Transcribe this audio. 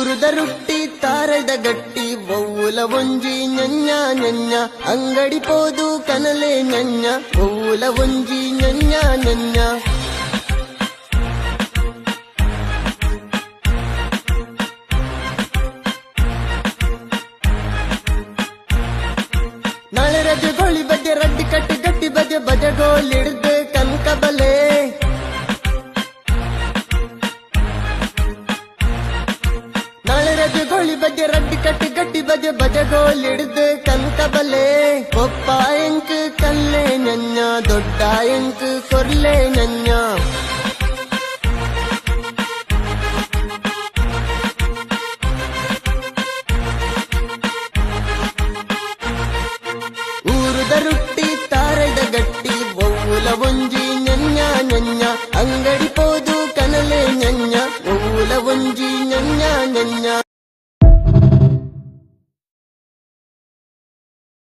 ಊರುದ ರೊಟ್ಟಿ ತಾರದ ಗಟ್ಟಿ ಒವ್ವುಲ ಒಂಜಿ ññ ññ ಅಂಗಡಿ ಪೋದು ಕನಲೆ ññ ಒವ್ವುಲ ಒಂಜಿ ññ ññ ನಾಳೆ ರಜೆ ಗೋಳಿ ಬಜೆ ರಡ್ಡಿ ಕಟ್ಟಿ ಗಟ್ಟಿ ಬಜೆ ಬಜಗೋಲಿಡ್ದು ಕನಕಬಲೆ ನಾಳೆ ರಜೆ ಗೋಳಿ ಬಜೆ ರಡ್ಡಿ ಕಟ್ಟಿ ಗಟ್ಟಿ ಬಜೆ ಬಜಗೋಲಿಡ್ದು ಕನಕಬಲೆ ಕೊಪ್ಪ ಎಂಕ್ ಕಲ್ಲೆ ññ ದೊಡ್ಡ ಎಂಕ್ ಕೊರ್ಲೆ ññ ಊರುದ ರೊಟ್ಟಿ ತಾರದ ಗಟ್ಟಿ ಒವ್ವುಲ ಒಂಜಿ ññ ññ ಅಂಗಡಿ ಪೋದು ಕನಲೆ ññ ಒವ್ವುಲ ಒಂಜಿ ññ ññ